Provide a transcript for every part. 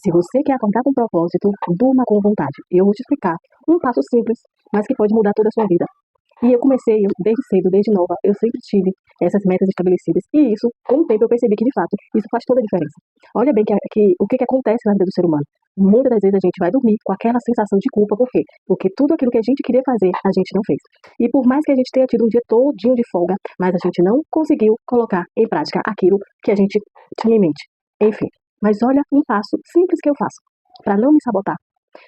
Se você quer acordar com propósito, durma com vontade. Eu vou te explicar um passo simples, mas que pode mudar toda a sua vida. E eu comecei, desde cedo, desde nova, eu sempre tive essas metas estabelecidas. E isso, com o tempo, eu percebi que, de fato, isso faz toda a diferença. Olha bem o que acontece na vida do ser humano. Muitas das vezes a gente vai dormir com aquela sensação de culpa. Por quê? Porque tudo aquilo que a gente queria fazer, a gente não fez. E por mais que a gente tenha tido um dia todinho de folga, mas a gente não conseguiu colocar em prática aquilo que a gente tinha em mente. Enfim, mas olha um passo simples que eu faço para não me sabotar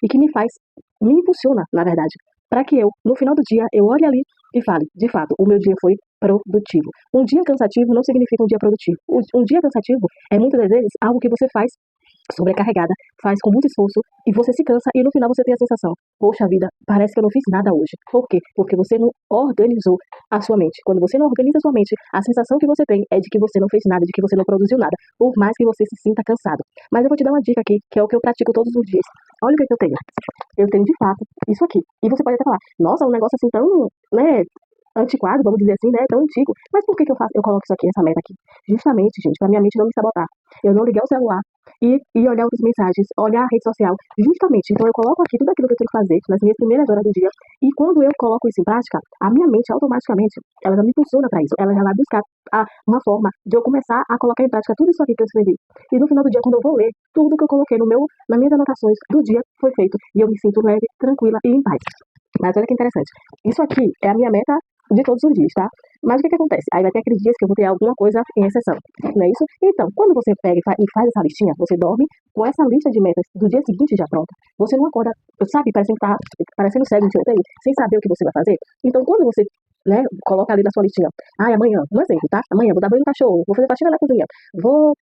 e que me impulsiona, na verdade, para que eu, no final do dia, eu olhe ali e fale, de fato, o meu dia foi produtivo. Um dia cansativo não significa um dia produtivo. Um dia cansativo é muitas das vezes algo que você faz sobrecarregada, faz com muito esforço e você se cansa e no final você tem a sensação, poxa vida, parece que eu não fiz nada hoje. Por quê? Porque você não organizou a sua mente. Quando você não organiza a sua mente, a sensação que você tem é de que você não fez nada, de que você não produziu nada, por mais que você se sinta cansado. Mas eu vou te dar uma dica aqui, que é o que eu pratico todos os dias. Olha o que eu tenho. Eu tenho de fato isso aqui. E você pode até falar, nossa, um negócio assim tão, né, antiquado, vamos dizer assim, né, tão antigo. Mas por que eu faço? Eu coloco isso aqui, essa meta aqui. Justamente, gente, pra minha mente não me sabotar. Eu não ligar o celular e olhar outras mensagens, olhar a rede social. Justamente, então eu coloco aqui tudo aquilo que eu tenho que fazer nas minhas primeiras horas do dia. E quando eu coloco isso em prática, a minha mente automaticamente, ela já me impulsiona para isso. Ela já vai buscar uma forma de eu começar a colocar em prática tudo isso aqui que eu escrevi. E no final do dia, quando eu vou ler, tudo que eu coloquei nas minhas anotações do dia foi feito. E eu me sinto leve, tranquila e em paz. Mas olha que interessante. Isso aqui é a minha meta de todos os dias, tá? Mas o que acontece? Aí vai ter aqueles dias que eu vou ter alguma coisa em exceção, não é isso? Então, quando você pega e faz essa listinha, você dorme com essa lista de metas do dia seguinte já pronta. Você não acorda, sabe, parecendo cego de aí, sem saber o que você vai fazer. Então, quando você, né, coloca ali na sua listinha, amanhã, um exemplo, tá? Amanhã vou dar banho no cachorro, vou fazer faxina na cozinha, vou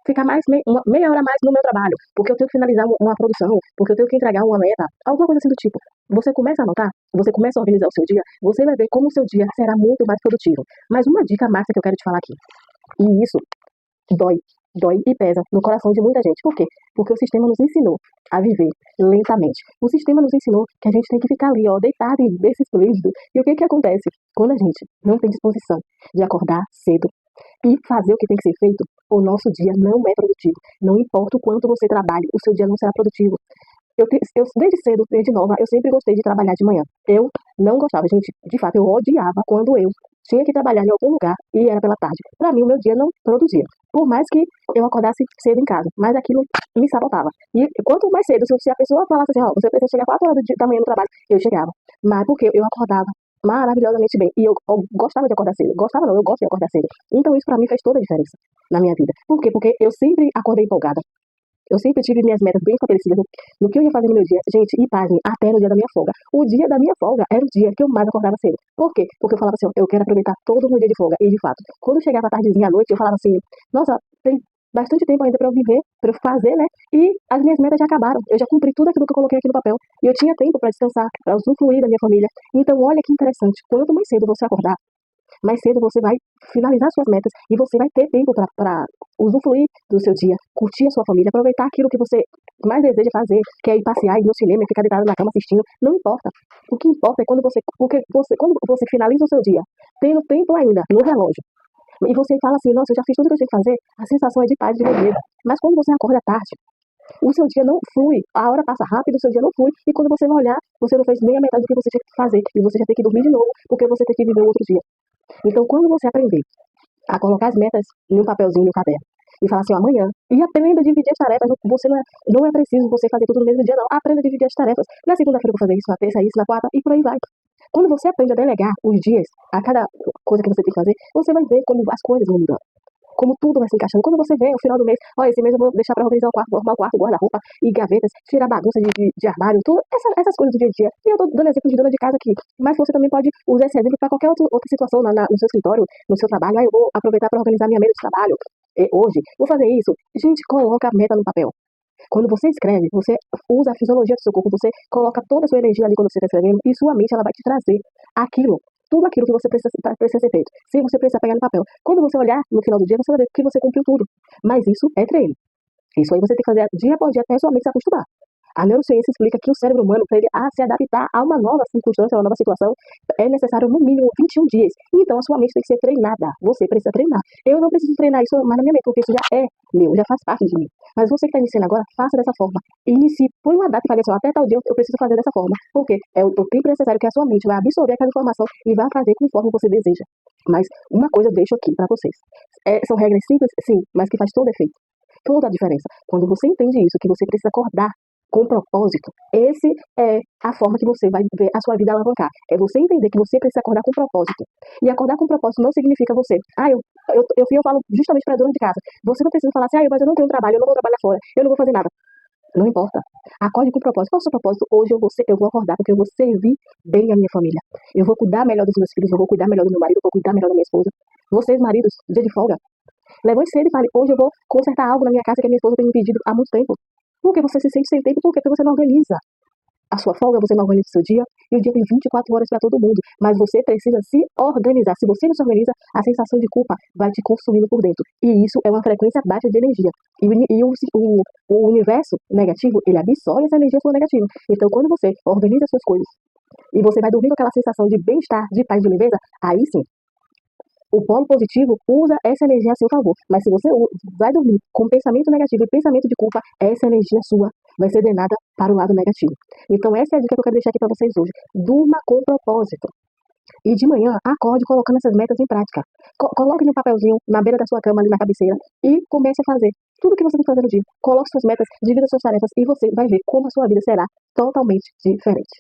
ficar meia hora mais no meu trabalho, porque eu tenho que finalizar uma produção, porque eu tenho que entregar uma meta, alguma coisa assim do tipo. Você começa a anotar, você começa a organizar o seu dia, você vai ver como o seu dia será muito mais produtivo. Mas uma dica massa que eu quero te falar aqui, e isso dói e pesa no coração de muita gente. Por quê? Porque o sistema nos ensinou a viver lentamente. O sistema nos ensinou que a gente tem que ficar ali, ó, deitado e berço esplêndido. E o que acontece? Quando a gente não tem disposição de acordar cedo e fazer o que tem que ser feito, o nosso dia não é produtivo. Não importa o quanto você trabalhe, o seu dia não será produtivo. Desde cedo, desde nova, eu sempre gostei de trabalhar de manhã. Eu não gostava, gente, de fato, eu odiava quando eu tinha que trabalhar em algum lugar e era pela tarde. Para mim, o meu dia não produzia. Por mais que eu acordasse cedo em casa, mas aquilo me sabotava. E quanto mais cedo, se a pessoa falasse assim, ó, você precisa chegar 4 horas da manhã no trabalho, eu chegava. Mas porque eu acordava maravilhosamente bem. E eu gostava de acordar cedo. Gostava não, eu gosto de acordar cedo. Então isso para mim fez toda a diferença na minha vida. Por quê? Porque eu sempre acordei empolgada. Eu sempre tive minhas metas bem estabelecidas no que eu ia fazer no meu dia. Gente, e pasmem, até no dia da minha folga. O dia da minha folga era o dia que eu mais acordava cedo. Por quê? Porque eu falava assim, ó, eu quero aproveitar todo o meu dia de folga. E, de fato, quando chegava a tardezinha à noite, eu falava assim, nossa, tem bastante tempo ainda para eu viver, para eu fazer, né? E as minhas metas já acabaram. Eu já cumpri tudo aquilo que eu coloquei aqui no papel. E eu tinha tempo para descansar, para usufruir da minha família. Então, olha que interessante. Quanto mais cedo você acordar, mais cedo você vai finalizar suas metas e você vai ter tempo para usufruir do seu dia, curtir a sua família, aproveitar aquilo que você mais deseja fazer, que é ir passear, ir no cinema, ficar deitado na cama assistindo. Não importa. O que importa é quando você finaliza o seu dia, tendo tempo ainda no relógio, e você fala assim, nossa, eu já fiz tudo que eu tinha que fazer, a sensação é de paz, de beleza. Mas quando você acorda tarde, o seu dia não flui, a hora passa rápido, o seu dia não flui, e quando você vai olhar, você não fez nem a metade do que você tinha que fazer, e você já tem que dormir de novo, porque você tem que viver outro dia. Então, quando você aprender a colocar as metas em um papelzinho, em um caderno, e falar assim, ó, amanhã, e aprenda a dividir as tarefas, não é preciso você fazer tudo no mesmo dia, não. Aprenda a dividir as tarefas. Na segunda-feira eu vou fazer isso, na terça isso, na quarta, e por aí vai. Quando você aprende a delegar os dias a cada coisa que você tem que fazer, você vai ver como as coisas vão mudando. Como tudo vai se encaixando. Quando você vê no final do mês, ó, esse mês eu vou deixar para organizar o quarto, vou arrumar o quarto, guarda-roupa e gavetas, tirar bagunça de armário, tudo, essas coisas do dia a dia. E eu tô dando exemplo de dona de casa aqui, mas você também pode usar esse exemplo para qualquer outra situação no seu escritório, no seu trabalho. Eu vou aproveitar para organizar minha mesa de trabalho hoje, vou fazer isso. Gente, coloca a meta no papel. Quando você escreve, você usa a fisiologia do seu corpo, você coloca toda a sua energia ali quando você está escrevendo, e sua mente ela vai te trazer aquilo, tudo aquilo que você precisa ser feito, sem você precisar pegar no papel. Quando você olhar no final do dia, você vai ver que você cumpriu tudo. Mas isso é treino. Isso aí você tem que fazer dia após dia até sua mente se acostumar. A neurociência explica que o cérebro humano, para ele se adaptar a uma nova circunstância, a uma nova situação, é necessário no mínimo 21 dias. Então a sua mente tem que ser treinada. Você precisa treinar. Eu não preciso treinar isso mais na minha mente, porque isso já é meu, já faz parte de mim. Mas você que está iniciando agora, faça dessa forma. Inicie, põe uma data e fale assim, até tal dia eu preciso fazer dessa forma. Porque é o tempo necessário que a sua mente vai absorver aquela informação e vai fazer conforme você deseja. Mas uma coisa eu deixo aqui para vocês. São regras simples, sim, mas que faz todo efeito. Toda a diferença. Quando você entende isso, que você precisa acordar com propósito, esse é a forma que você vai ver a sua vida alavancar. É você entender que você precisa acordar com propósito. E acordar com propósito não significa você, eu falo justamente para dona de casa. Você não precisa falar assim, mas eu não tenho trabalho, eu não vou trabalhar fora, eu não vou fazer nada. Não importa. Acorde com propósito. Qual é o seu propósito? Hoje eu vou acordar porque eu vou servir bem a minha família. Eu vou cuidar melhor dos meus filhos, eu vou cuidar melhor do meu marido, eu vou cuidar melhor da minha esposa. Vocês, maridos, dia de folga, levante cedo e fale, hoje eu vou consertar algo na minha casa que a minha esposa tem me pedido há muito tempo. Por que você se sente sem tempo? Por que você não organiza a sua folga, você não organiza o seu dia, e o dia tem 24 horas para todo mundo, mas você precisa se organizar. Se você não se organiza, a sensação de culpa vai te consumindo por dentro, e isso é uma frequência baixa de energia, o universo negativo, ele absorve essa energia sua negativa. Então, quando você organiza as suas coisas, e você vai dormir com aquela sensação de bem-estar, de paz, de leveza, aí sim, o polo positivo usa essa energia a seu favor. Mas se você vai dormir com pensamento negativo e pensamento de culpa, essa energia sua vai ser drenada para o lado negativo. Então essa é a dica que eu quero deixar aqui para vocês hoje. Durma com propósito. E de manhã, acorde colocando essas metas em prática. Coloque no papelzinho, na beira da sua cama, ali na cabeceira, e comece a fazer tudo o que você tem que fazer no dia. Coloque suas metas, divida suas tarefas, e você vai ver como a sua vida será totalmente diferente.